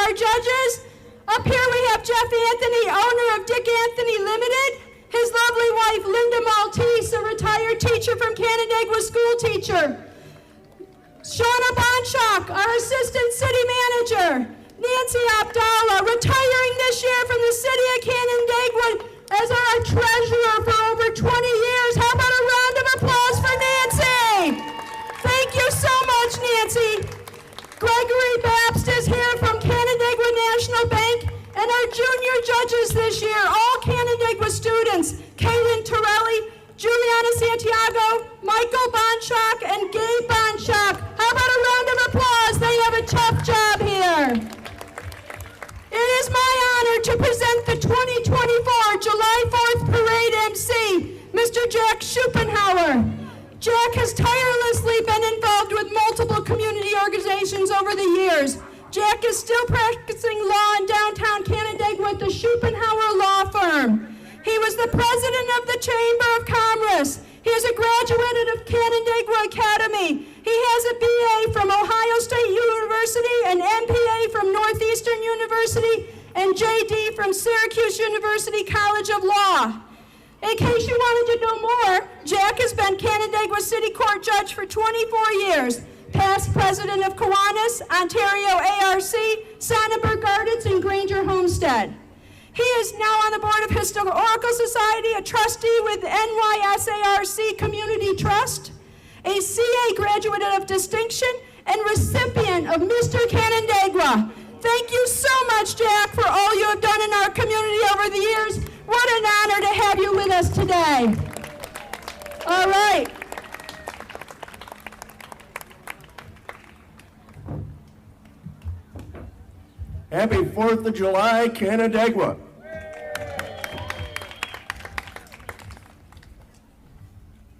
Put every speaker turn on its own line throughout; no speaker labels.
our judges. Up here we have Jeff Anthony, owner of Dick Anthony Limited. His lovely wife, Linda Maltese, a retired teacher from Canandaigua school teacher. Shauna Bonchak, our assistant city manager. Nancy Abdallah, retiring this year from the city of Canandaigua as our treasurer for over 20 years. How about a round of applause for Nancy? Thank you so much, Nancy. Gregory Babst is here from Canandaigua National Bank, and our junior judges this year, all Canandaigua students, Kaylin Torelli, Juliana Santiago, Michael Bonchak, and Gabe Bonchak. How about a round of applause? They have a tough job here. It is my honor to present the 2024 July 4th Parade MC, Mr. Jack Schopenhauer. Jack has tirelessly been involved with multiple community organizations over the years. Jack is still practicing law in downtown Canandaigua at the Schopenhauer Law Firm. He was the president of the Chamber of Commerce. He is a graduate of Canandaigua Academy. He has a BA from Ohio State University, an MPA from Northeastern University, and JD from Syracuse University College of Law. In case you wanted to know more, Jack has been Canandaigua City Court Judge for 24 years, past president of Kiwanis, Ontario ARC, Sonnenberg Gardens, and Granger Homestead. He is now on the board of Historical Society, a trustee with NYSARC Community Trust, a CA graduate of distinction, and recipient of Mr. Canandaigua. Thank you so much, Jack, for all you have done in our community over the years. What an honor to have you with us today. All right.
Happy 4th of July, Canandaigua.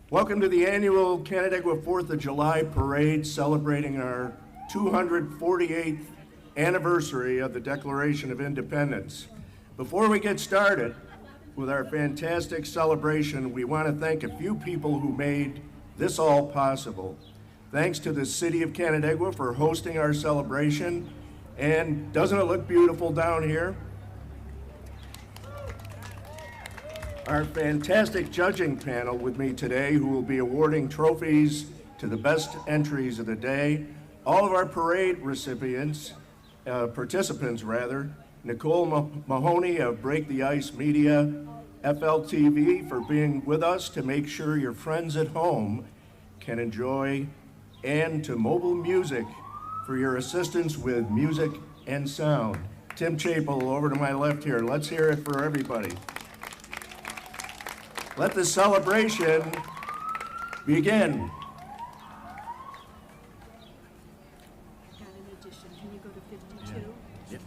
Welcome to the annual Canandaigua 4th of July Parade celebrating our 248th anniversary of the Declaration of Independence. Before we get started with our fantastic celebration, we want to thank a few people who made this all possible. Thanks to the City of Canandaigua for hosting our celebration. And doesn't it look beautiful down here? Our fantastic judging panel with me today, who will be awarding trophies to the best entries of the day. All of our parade participants, Nicole Mahoney of Break the Ice Media, FLTV for being with us to make sure your friends at home can enjoy, and to Mobile Music for your assistance with music and sound. Tim Chapel over to my left here. Let's hear it for everybody. Let the celebration begin.
Got an addition. Can you go to 52?
Yeah.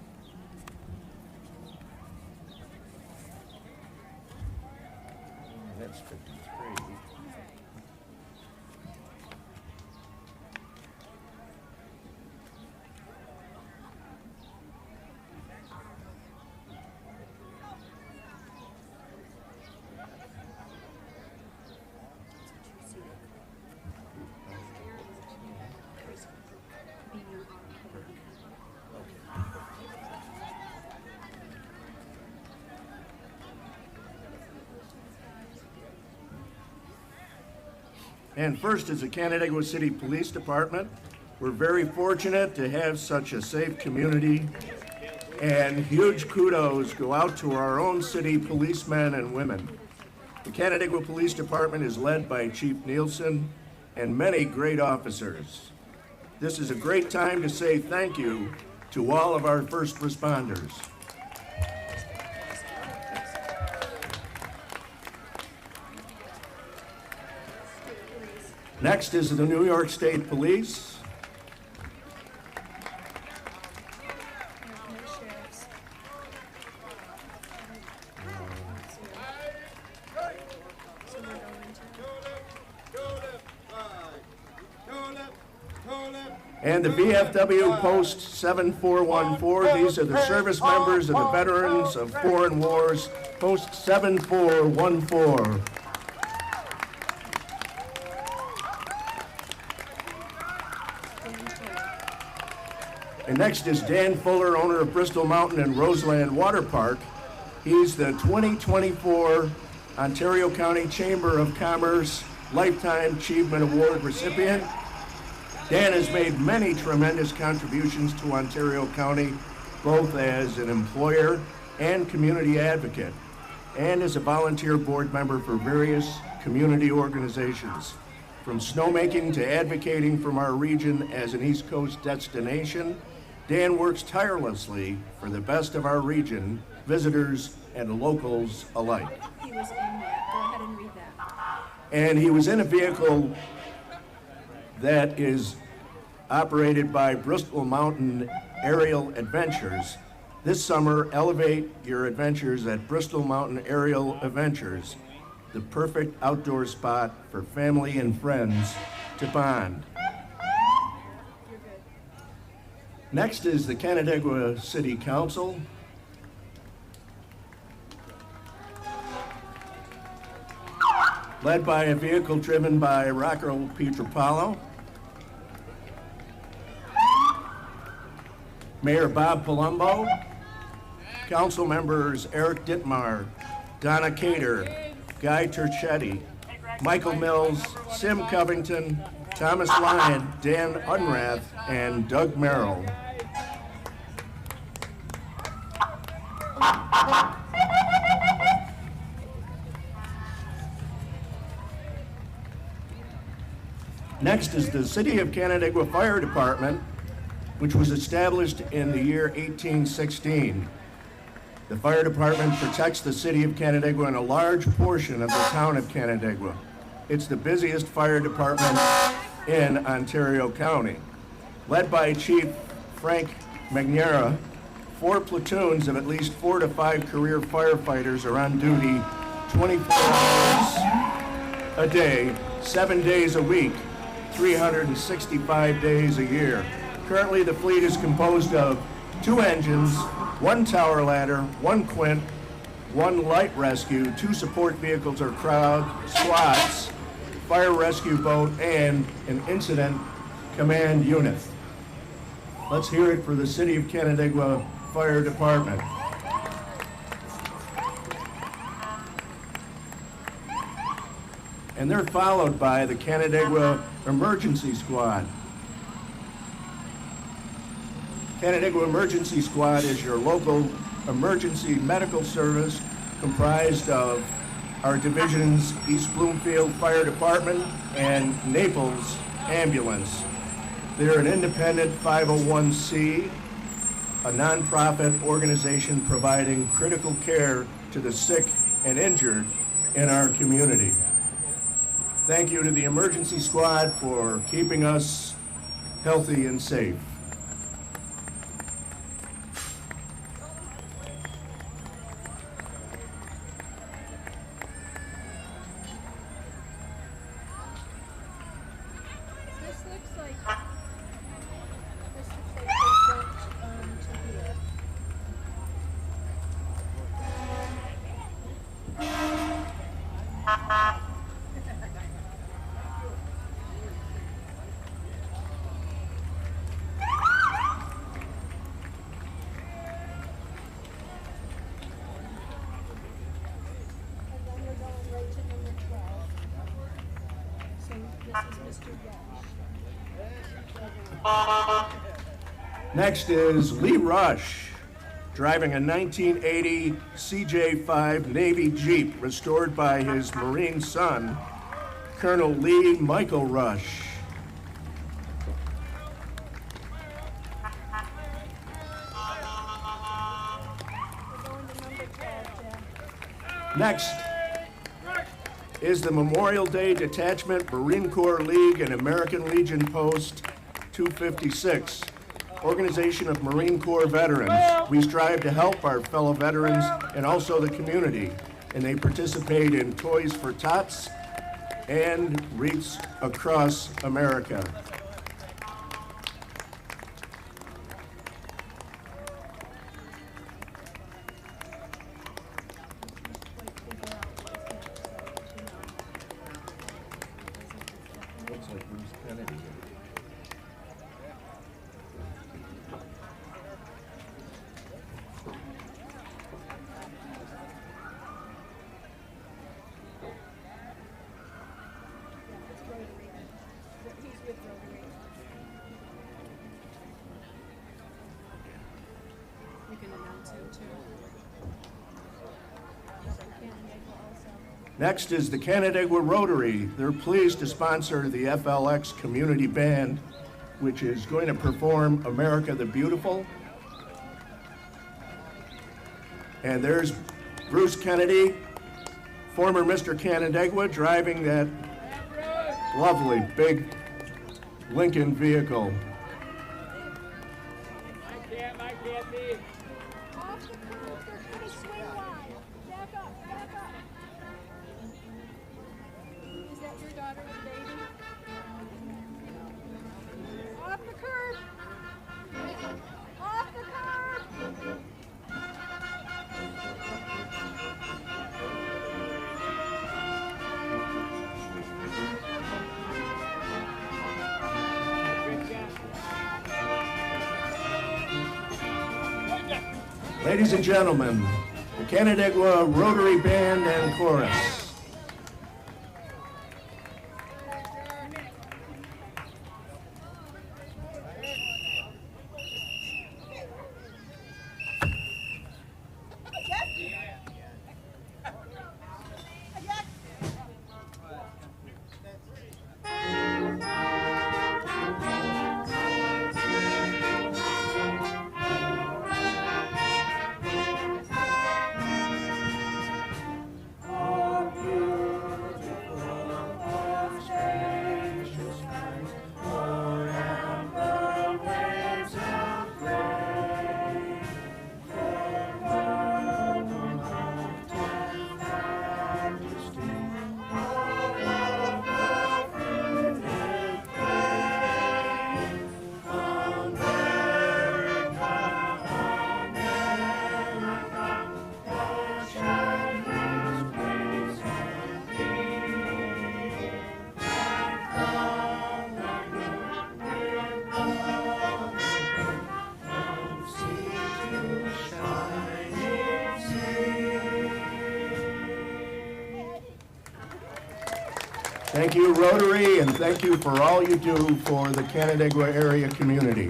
That's 53. And first is the Canandaigua City Police Department. We're very fortunate to have such a safe community, and huge kudos go out to our own city policemen and women. The Canandaigua Police Department is led by Chief Nielsen and many great officers. This is a great time to say thank you to all of our first responders. Next is the New York State Police. And the VFW Post 7414. These are the service members of the Veterans of Foreign Wars, Post 7414. And next is Dan Fuller, owner of Bristol Mountain and Roseland Water Park. He's the 2024 Ontario County Chamber of Commerce Lifetime Achievement Award recipient. Dan has made many tremendous contributions to Ontario County, both as an employer and community advocate, and as a volunteer board member for various community organizations. From snowmaking to advocating from our region as an East Coast destination, Dan works tirelessly for the best of our region, visitors and locals alike.
He was in that. Go ahead and read that.
And he was in a vehicle that is operated by Bristol Mountain Aerial Adventures. This summer, elevate your adventures at Bristol Mountain Aerial Adventures, the perfect outdoor spot for family and friends to bond.
You're good.
Next is the Canandaguia City Council. Led by a vehicle driven by Rocco Pietropalo. Mayor Bob Palumbo. Council members Eric Dittmar, Donna Cater, Guy Turchetti, Michael Mills, Sim Covington, Thomas Lyon, Dan Unrath, and Doug Merrill. Next is the City of Canandaigua Fire Department, which was established in the year 1816. The fire department protects the city of Canandaigua and a large portion of the town of Canandaigua. It's the busiest fire department in Ontario County. Led by Chief Frank Magnera, 4 platoons of at least 4 to 5 career firefighters are on duty 24 hours a day, 7 days a week, 365 days a year. Currently, the fleet is composed of 2 engines, 1 tower ladder, 1 quint, 1 light rescue, 2 support vehicles or crowd squads, fire rescue boat, and an incident command unit. Let's hear it for the City of Canandaigua Fire Department. And they're followed by the Canandaigua Emergency Squad. Canandaigua Emergency Squad is your local emergency medical service comprised of our divisions East Bloomfield Fire Department and Naples Ambulance. They're an independent 501c, a nonprofit organization providing critical care to the sick and injured in our community. Thank you to the Emergency Squad for keeping us healthy and safe.
This looks like they jumped to here. And then we're going right to number 12. So this is Mr. Rush.
Next is Lee Rush, driving a 1980 CJ5 Navy Jeep restored by his Marine son, Colonel Lee Michael Rush.
We're going to number 12, Jeff.
Next is the Memorial Day Detachment Marine Corps League and American Legion Post 256, Organization of Marine Corps Veterans. We strive to help our fellow veterans and also the community, and they participate in Toys for Tots and Wreaths Across America. Looks like Bruce Kennedy. Next is the Canandaigua Rotary. They're pleased to sponsor the FLX Community Band, which is going to perform America the Beautiful. And there's Bruce Kennedy, former Mr. Canandaigua, driving that lovely big Lincoln vehicle.
Off the curb, they're gonna swing wide. Back up, back up. Is that your daughter and baby? Off the curb. Off the curb.
Ladies and gentlemen, the Canandaigua Rotary Band and Chorus. Thank you, Rotary, and thank you for all you do for the Canandaigua area community.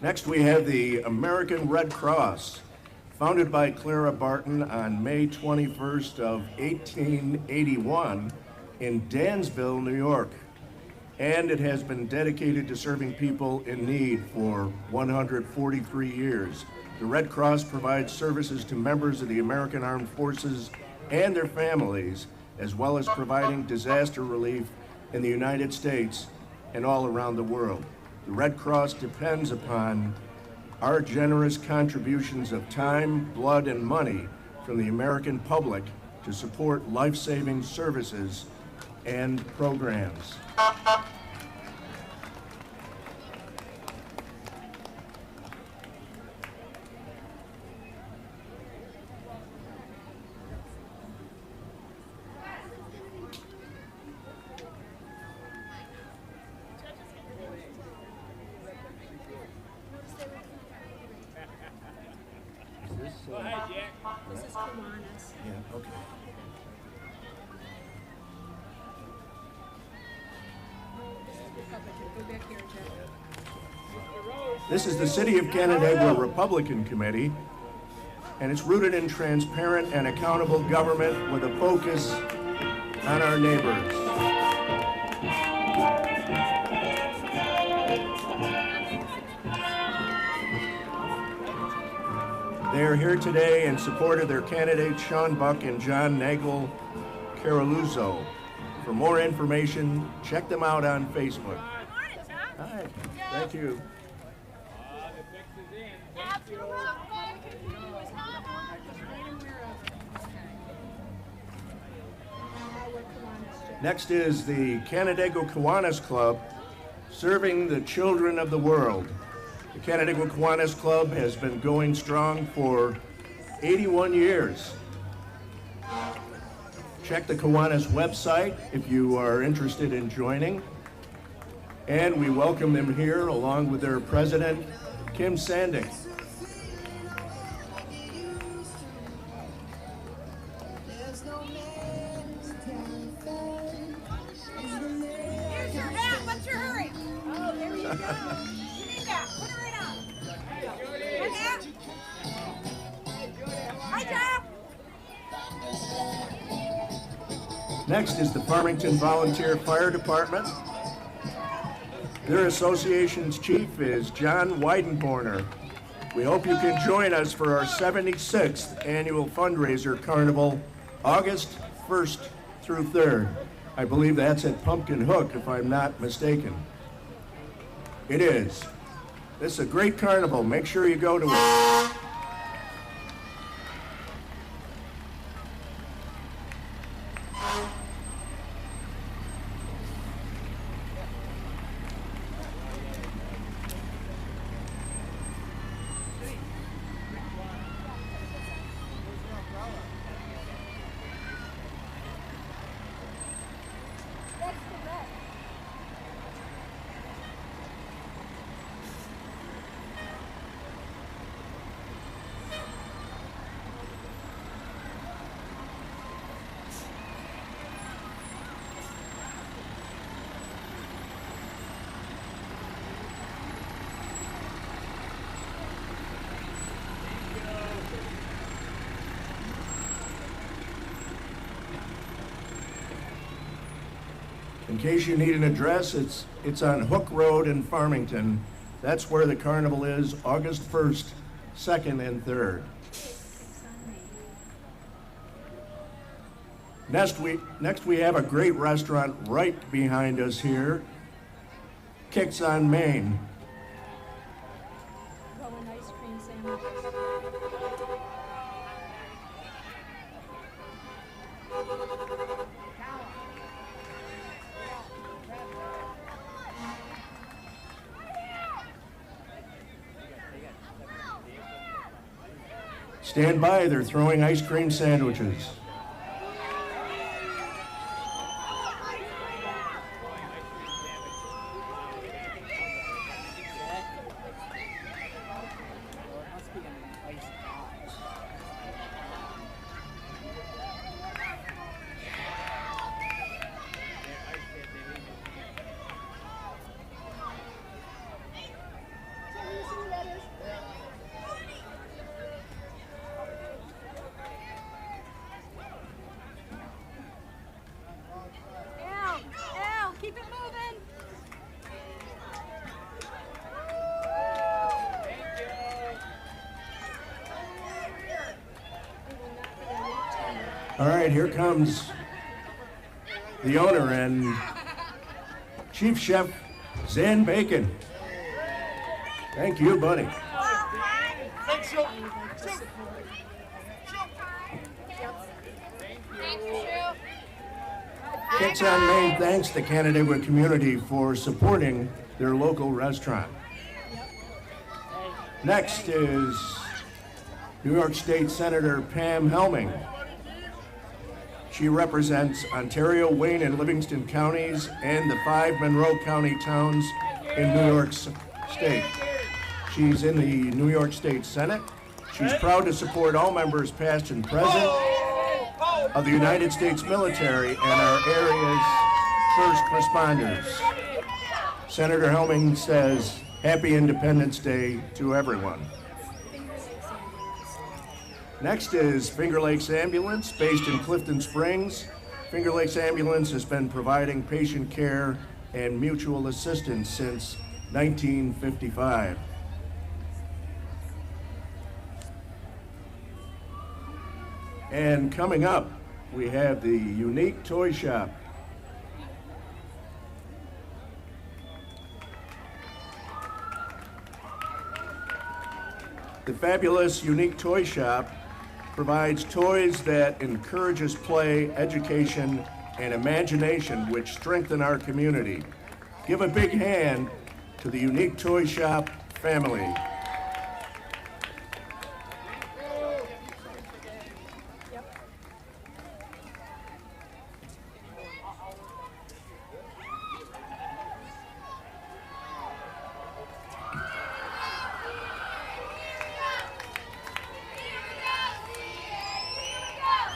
Next, we have the American Red Cross, founded by Clara Barton on May 21st of 1881 in Dansville, New York. And it has been dedicated to serving people in need for 143 years. The Red Cross provides services to members of the American Armed Forces and their families, as well as providing disaster relief in the United States and all around the world. The Red Cross depends upon our generous contributions of time, blood, and money from the American public to support life-saving services and programs.
This is Kiwanis.
Yeah, okay.
Go back here, Jeff.
This is the City of Canandaigua Republican Committee, and it's rooted in transparent and accountable government with a focus on our neighbors. They are here today in support of their candidates Sean Buck and John Nagel Caroluzzo. For more information, check them out on Facebook. Hi, thank you. Next is the Canandaigua Kiwanis Club, serving the children of the world. The Canandaigua Kiwanis Club has been going strong for 81 years. Check the Kiwanis website if you are interested in joining. And we welcome them here along with their president, Kim Sandick.
Here's your hat. What's your hurry? Oh, there you go. You need that. Put her right on. One hat. Hi, Jeff.
Next is the Farmington Volunteer Fire Department. Their association's chief is John Weidenborner. We hope you can join us for our 76th annual fundraiser carnival, August 1st through 3rd. I believe that's at Pumpkin Hook, if I'm not mistaken. It is. This is a great carnival. Make sure you go to it. In case you need an address, it's on Hook Road in Farmington. That's where the carnival is, August 1st, 2nd, and 3rd. Next we have a great restaurant right behind us here, Kicks on Main.
Going ice cream sandwiches.
Stand by, they're throwing ice cream sandwiches.
Al, keep it moving.
All right, here comes the owner and Chief Chef Zan Bacon. Thank you, buddy. Kicks on Main thanks the Canandaguia community for supporting their local restaurant. Next is New York State Senator Pam Helming. She represents Ontario, Wayne, and Livingston counties and the 5 Monroe County towns in New York State. She's in the New York State Senate. She's proud to support all members, past and present, of the United States military and our area's first responders. Senator Helming says, Happy Independence Day to everyone. Next is Finger Lakes Ambulance, based in Clifton Springs. Finger Lakes Ambulance has been providing patient care and mutual assistance since 1955. And coming up, we have the Unique Toy Shop. The fabulous Unique Toy Shop provides toys that encourages play, education, and imagination, which strengthen our community. Give a big hand to the Unique Toy Shop family.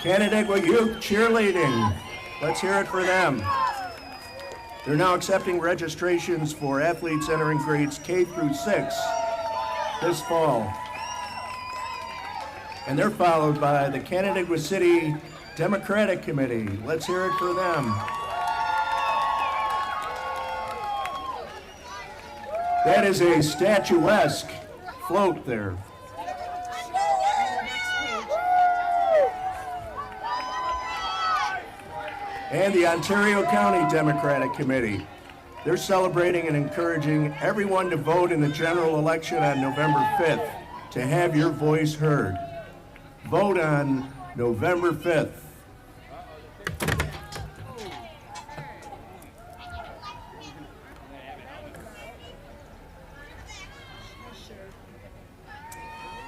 Canandaigua Youth Cheerleading. Let's hear it for them. They're now accepting registrations for athletes entering grades K through 6 this fall. And they're followed by the Canandaigua City Democratic Committee. Let's hear it for them. That is a statuesque float there. And the Ontario County Democratic Committee. They're celebrating and encouraging everyone to vote in the general election on November 5th to have your voice heard. Vote on November 5th.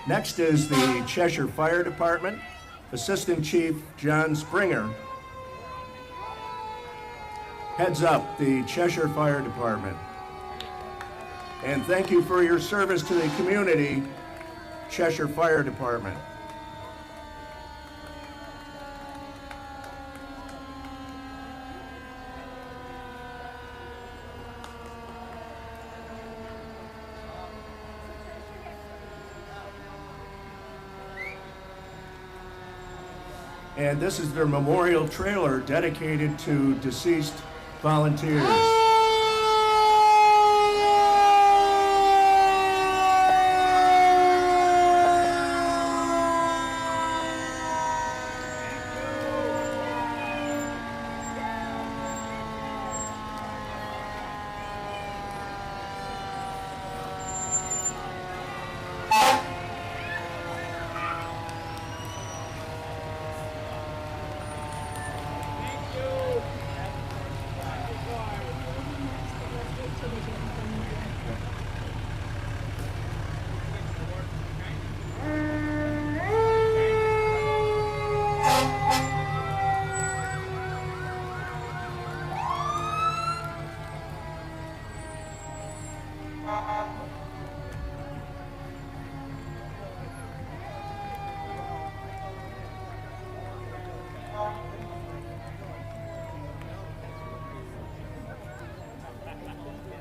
Next is the Cheshire Fire Department. Assistant Chief John Springer heads up the Cheshire Fire Department. And thank you for your service to the community, Cheshire Fire Department. And this is their memorial trailer dedicated to deceased volunteers.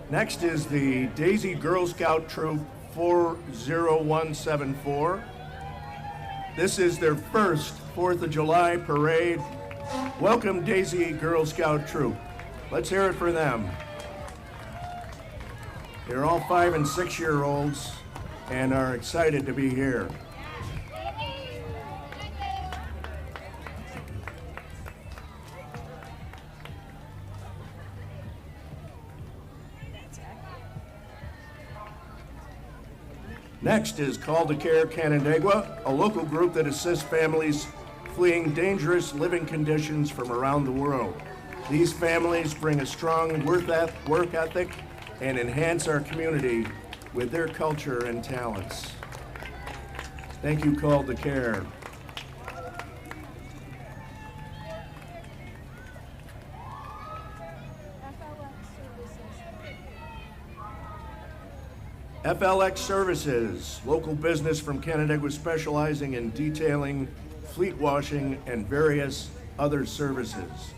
Next is the Daisy Girl Scout Troop 40174. This is their first 4th of July parade. Welcome, Daisy Girl Scout Troop. Let's hear it for them. They're all 5- and 6-year-olds and are excited to be here. Next is Call to Care Canandaigua, a local group that assists families fleeing dangerous living conditions from around the world. These families bring a strong work ethic and enhance our community with their culture and talents. Thank you, Call to Care. FLX Services, local business from Canandaigua specializing in detailing, fleet washing, and various other services.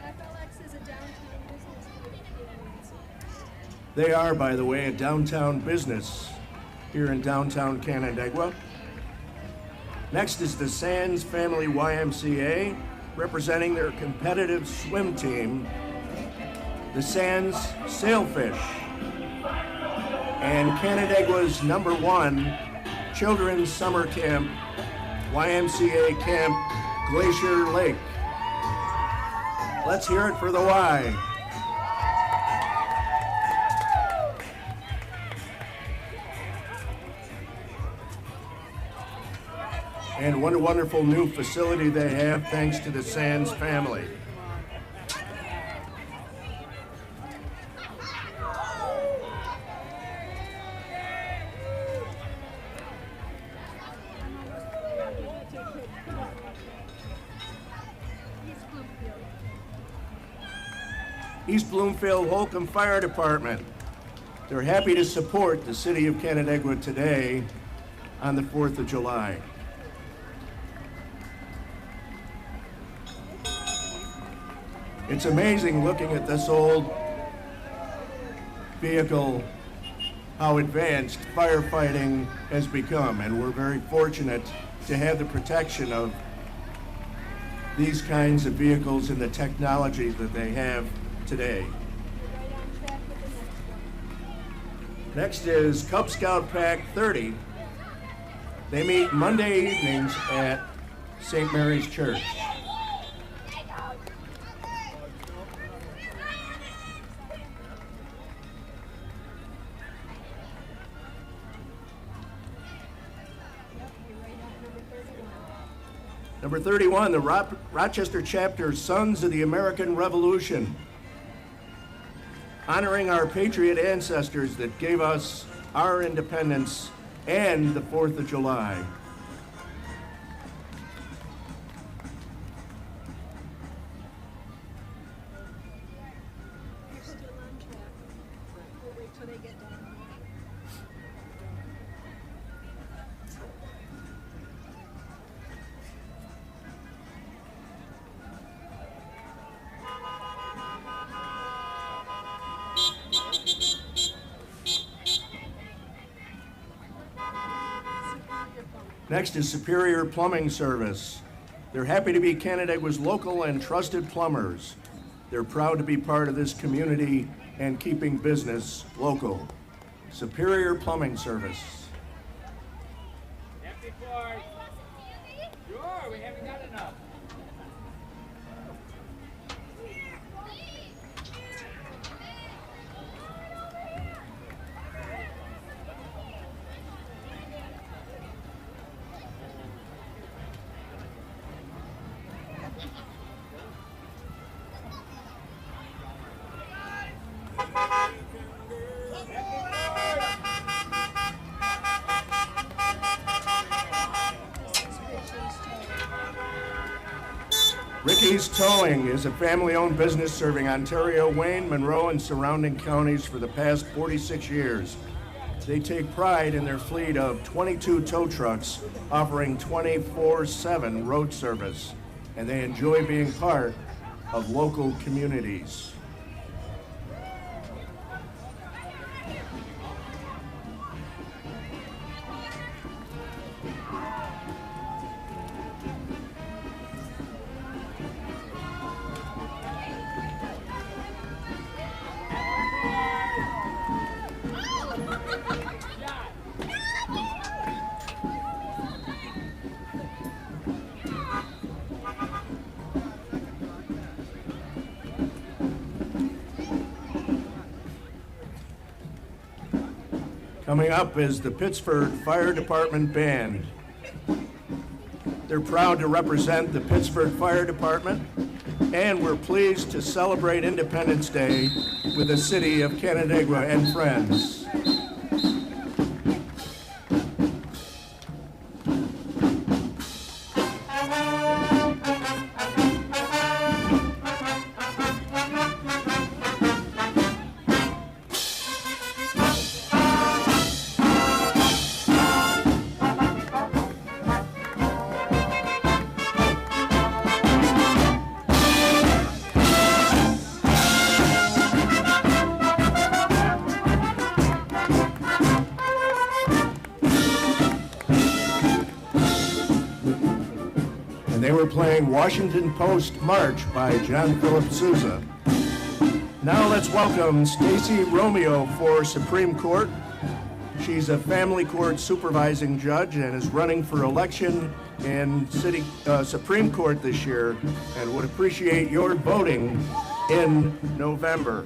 FLX is a downtown business.
They are, by the way, a downtown business here in downtown Canandaigua. Next is the Sands Family YMCA, representing their competitive swim team, the Sands Sailfish, and Canandaigua's #1 children's summer camp, YMCA Camp Glacier Lake. Let's hear it for the Y. And what a wonderful new facility they have thanks to the Sands family. East Bloomfield Holcomb Fire Department. They're happy to support the city of Canandaigua today on the 4th of July. It's amazing looking at this old vehicle, how advanced firefighting has become, and we're very fortunate to have the protection of these kinds of vehicles and the technology that they have today.
Right on track with the next one.
Next is Cub Scout Pack 30. They meet Monday evenings at St. Mary's Church. Number 31, the Rochester Chapter Sons of the American Revolution, honoring our patriot ancestors that gave us our independence and the 4th of July.
You're still on track. We'll wait till they get done.
Next is Superior Plumbing Service. They're happy to be Canandaigua's local and trusted plumbers. They're proud to be part of this community and keeping business local. Superior Plumbing Service.
Empty floors. Sure, we haven't got enough.
Ricky's Towing is a family-owned business serving Ontario, Wayne, Monroe, and surrounding counties for the past 46 years. They take pride in their fleet of 22 tow trucks offering 24/7 road service, and they enjoy being part of local communities. Coming up is the Pittsford Fire Department Band. They're proud to represent the Pittsford Fire Department, and we're pleased to celebrate Independence Day with the city of Canandaigua and friends. They were playing Washington Post March by John Philip Sousa. Now let's welcome Stacy Romeo for Supreme Court. She's a family court supervising judge and is running for election in Supreme Court this year and would appreciate your voting in November.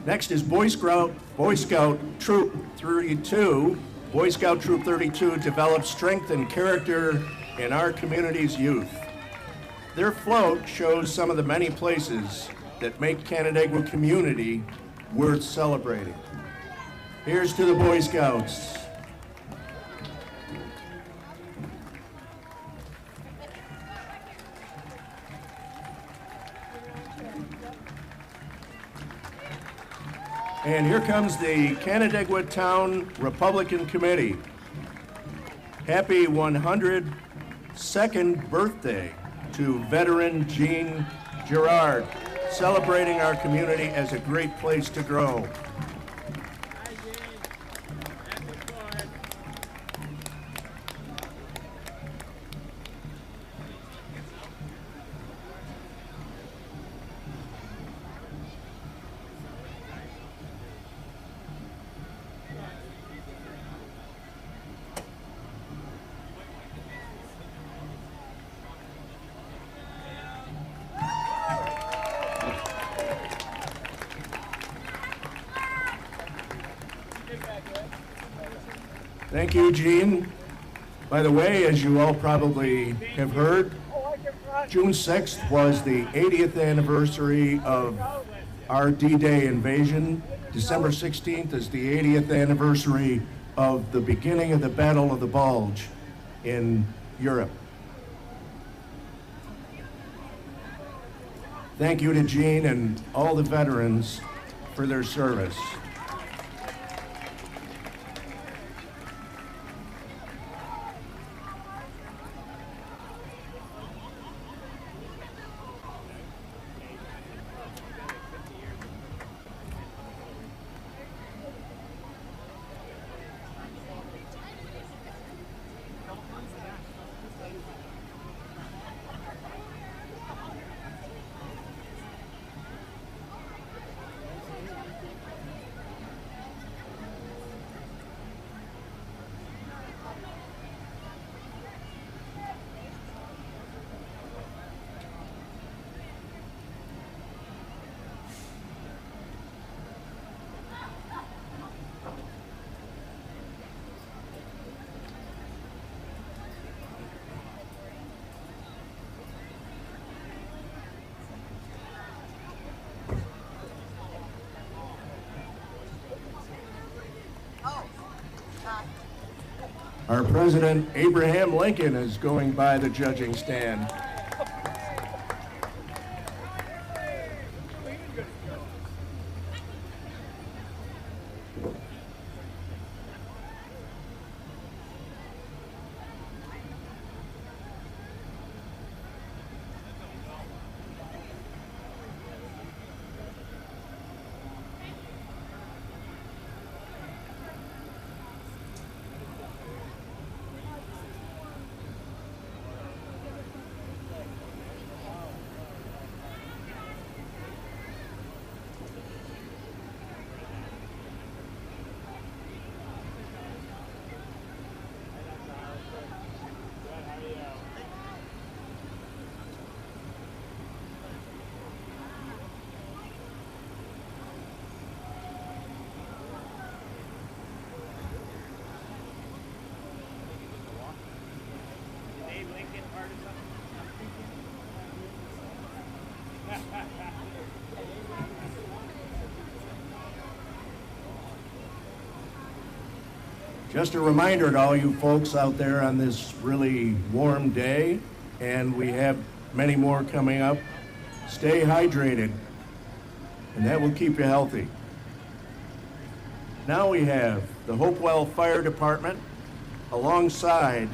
Next is Boy Scout Troop 32. Boy Scout Troop 32 develops strength and character in our community's youth. Their float shows some of the many places that make Canandaigua community worth celebrating. Here's to the Boy Scouts. And here comes the Canandaigua Town Republican Committee. Happy 102nd birthday to veteran Gene Gerard, celebrating our community as a great place to grow. Thank you, Gene. By the way, as you all probably have heard, June 6th was the 80th anniversary of our D-Day invasion. December 16th is the 80th anniversary of the beginning of the Battle of the Bulge in Europe. Thank you to Gene and all the veterans for their service. Our President Abraham Lincoln is going by the judging stand. Just a reminder to all you folks out there on this really warm day, and we have many more coming up, stay hydrated, and that will keep you healthy. Now we have the Hopewell Fire Department alongside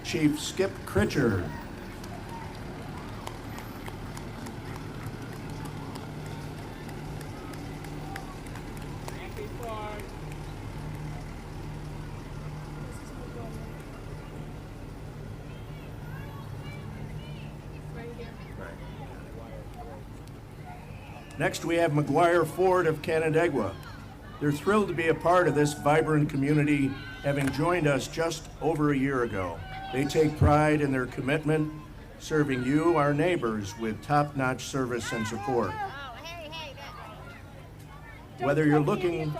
Chief Skip Critcher. Next, we have McGuire Ford of Canandaigua. They're thrilled to be a part of this vibrant community, having joined us just over a year ago. They take pride in their commitment, serving you, our neighbors, with top-notch service and support. Whether you're looking,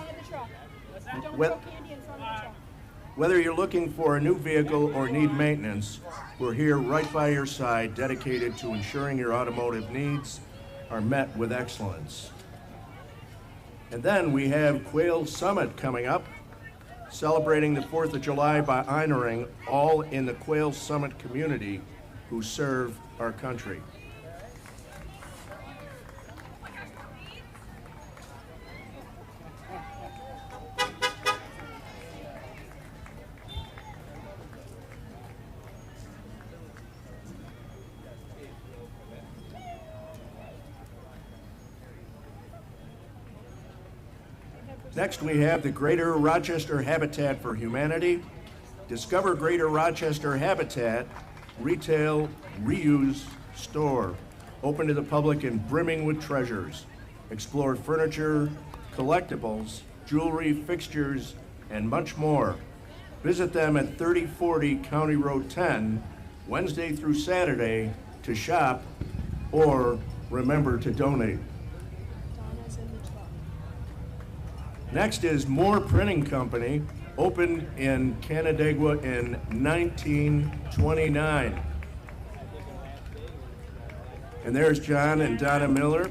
Whether you're looking for a new vehicle or need maintenance, we're here right by your side, dedicated to ensuring your automotive needs are met with excellence. And then we have Quail Summit coming up, celebrating the 4th of July by honoring all in the Quail Summit community who serve our country. Next, we have the Greater Rochester Habitat for Humanity. Discover Greater Rochester Habitat Retail Reuse Store, open to the public and brimming with treasures. Explore furniture, collectibles, jewelry, fixtures, and much more. Visit them at 3040 County Road 10, Wednesday through Saturday to shop or remember to donate. Next is Moore Printing Company, opened in Canandaigua in 1929. And there's John and Donna Miller.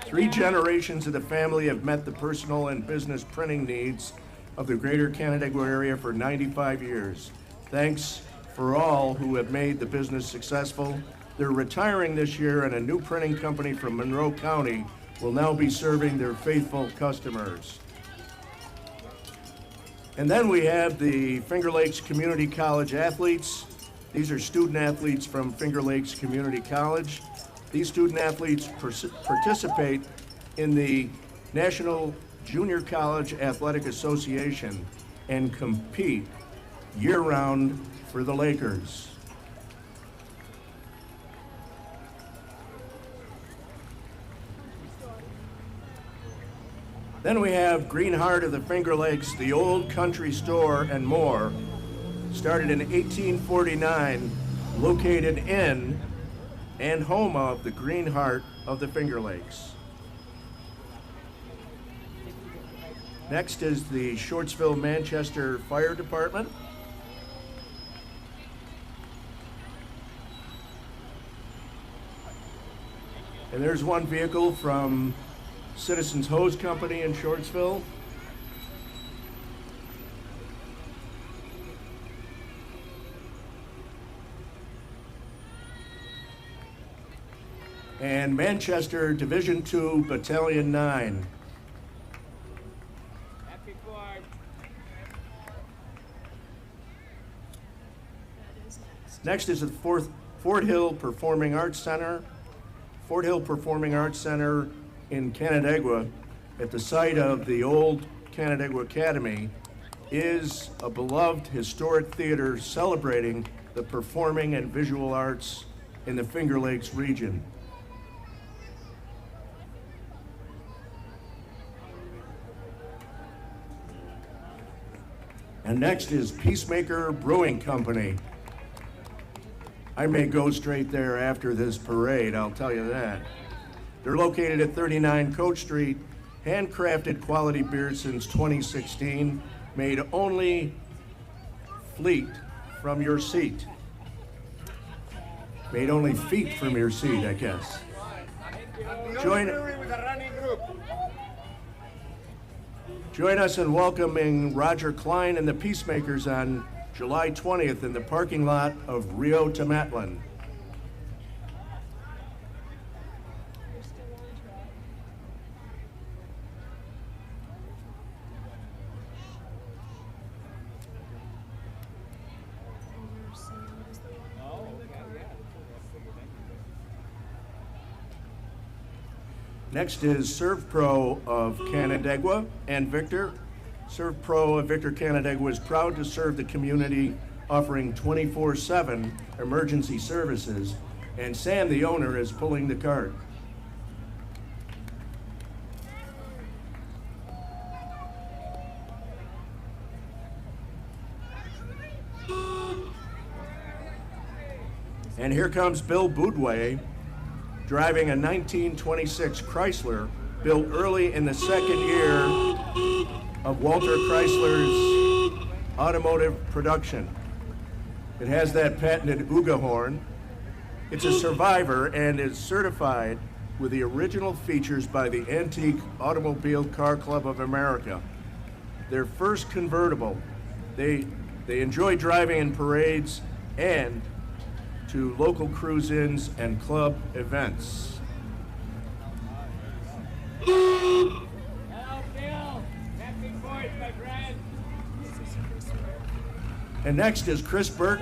3 generations of the family have met the personal and business printing needs of the greater Canandaigua area for 95 years. Thanks for all who have made the business successful. They're retiring this year, and a new printing company from Monroe County will now be serving their faithful customers. And then we have the Finger Lakes Community College athletes. These are student athletes from Finger Lakes Community College. These student athletes participate in the National Junior College Athletic Association and compete year-round for the Lakers. Then we have Green Heart of the Finger Lakes, the old country store and more. Started in 1849, located in and home of the Green Heart of the Finger Lakes. Next is the Shortsville Manchester Fire Department. And there's one vehicle from Citizens Hose Company in Shortsville. And Manchester Division II Battalion 9.
Happy Ford.
Next is the Fort Hill Performing Arts Center. Fort Hill Performing Arts Center in Canandaigua, at the site of the old Canandaigua Academy, is a beloved historic theater celebrating the performing and visual arts in the Finger Lakes region. And next is Peacemaker Brewing Company. I may go straight there after this parade, I'll tell you that. They're located at 39 Coach Street, handcrafted quality beer since 2016, made only fleet from your seat. Made only feet from your seat, I guess. Join us in welcoming Roger Klein and the Peacemakers on July 20th in the parking lot of Rio Tomatlin. Next is ServPro of Canandaigua and Victor. ServPro of Victor Canandaigua is proud to serve the community, offering 24/7 emergency services, and Sam, the owner, is pulling the cart. And here comes Bill Boudway, driving a 1926 Chrysler built early in the second year of Walter Chrysler's automotive production. It has that patented Uga horn. It's a survivor and is certified with the original features by the Antique Automobile Car Club of America. Their first convertible. They enjoy driving in parades and to local cruise-ins and club events.
Hello, Bill. Happy 4th, my friend.
And next is Chris Burke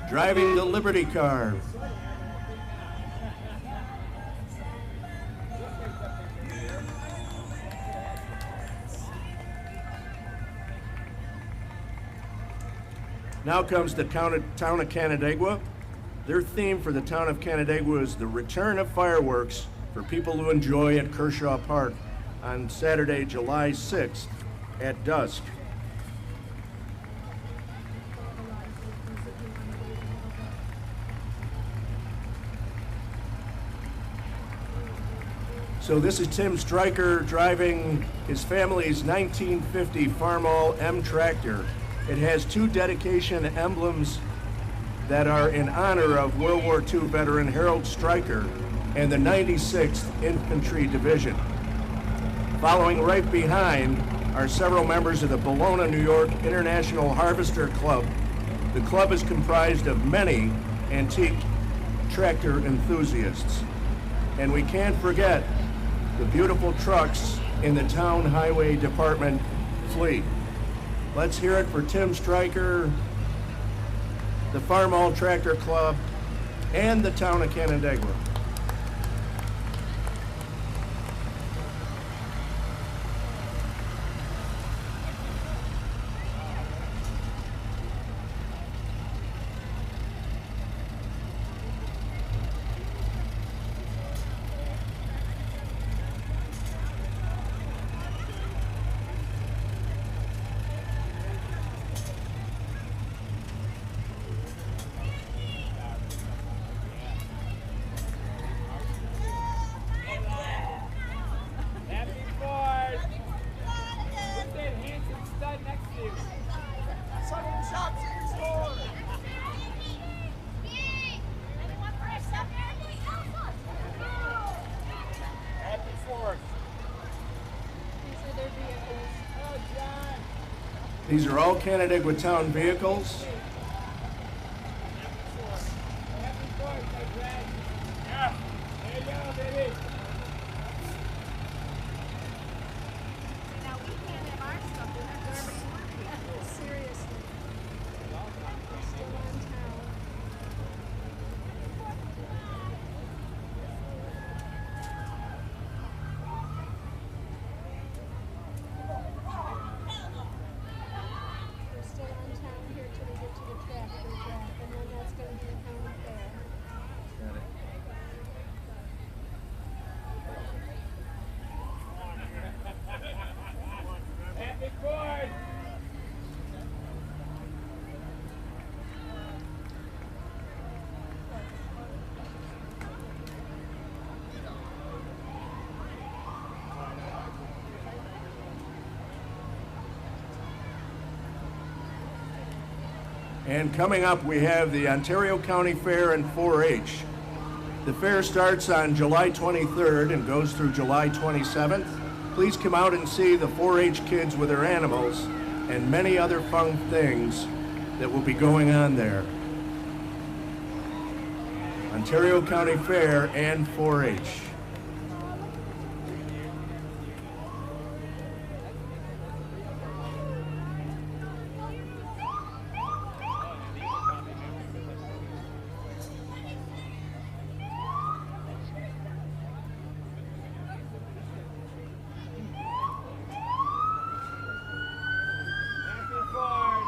driving the Liberty car. Now comes the town of Canandaigua. Their theme for the town of Canandaigua is the return of fireworks for people who enjoy at Kershaw Park on Saturday, July 6th at dusk. So this is Tim Stryker driving his family's 1950 Farmall M tractor. It has two dedication emblems that are in honor of World War II veteran Harold Stryker and the 96th Infantry Division. Following right behind are several members of the Bologna, New York International Harvester Club. The club is comprised of many antique tractor enthusiasts. And we can't forget the beautiful trucks in the Town Highway Department fleet. Let's hear it for Tim Stryker, the Farmall Tractor Club, and the town of Canandaigua.
Happy 4th. Who's that handsome stud next to you? Happy 4th.
These are their vehicles.
Oh, John.
These are all Canandaigua town vehicles.
Happy 4th, my friend. Yeah. There you go, baby.
Now we can't have our stuff in our garbage market.
Seriously. They're still on town. They're still on town here till we get to the tractor track, and then that's gonna be the county fair.
Happy 4th.
And coming up, we have the Ontario County Fair and 4-H. The fair starts on July 23rd and goes through July 27th. Please come out and see the 4-H kids with their animals and many other fun things that will be going on there. Ontario County Fair and 4-H.
Happy 4th.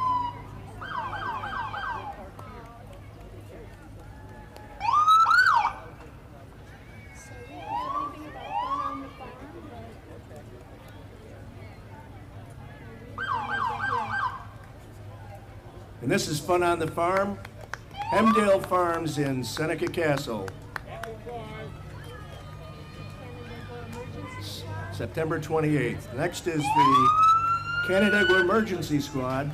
So we don't have anything about fun on the farm, but maybe we can make it here.
And this is Fun on the Farm. Hemdale Farms in Seneca Castle,
Happy 4th.
Canandaigua Emergency Squad.
September 28th. Next is the Canandaigua Emergency Squad.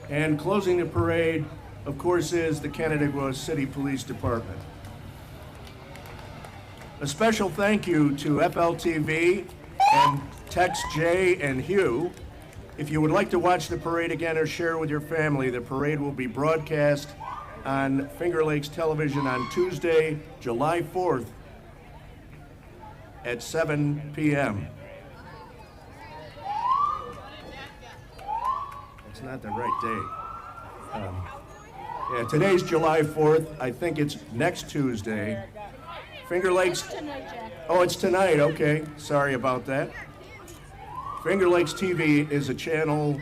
And closing the parade, of course, is the Canandaigua City Police Department. A special thank you to FLTV and Tex J and Hugh. If you would like to watch the parade again or share with your family, the parade will be broadcast on Finger Lakes Television on Tuesday, July 4th at 7 p.m. It's not the right date. Yeah, today's July 4th. I think it's next Tuesday. Finger Lakes.
Tonight, Jack.
Oh, it's tonight. Okay. Sorry about that. Finger Lakes TV is a channel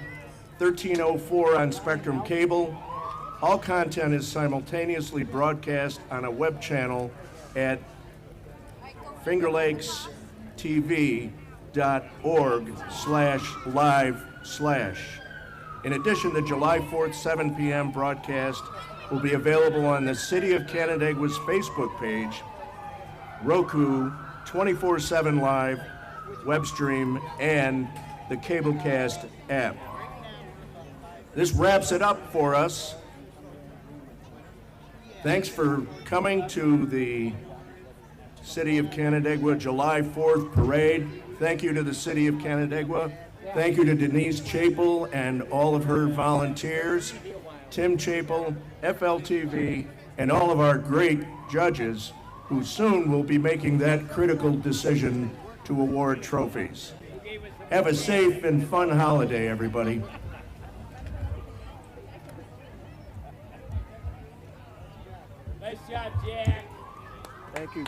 1304 on Spectrum Cable. All content is simultaneously broadcast on a web channel at fingerlakestv.org/live/. In addition, the July 4th 7 p.m. broadcast will be available on the City of Canandaigua's Facebook page, Roku, 24/7 Live, web stream, and the Cablecast app. This wraps it up for us. Thanks for coming to the City of Canandaigua July 4th parade. Thank you to the City of Canandaigua. Thank you to Denise Chapel and all of her volunteers, Tim Chapel, FLTV, and all of our great judges who soon will be making that critical decision to award trophies. Have a safe and fun holiday, everybody.
Nice job, Jack.
Thank you.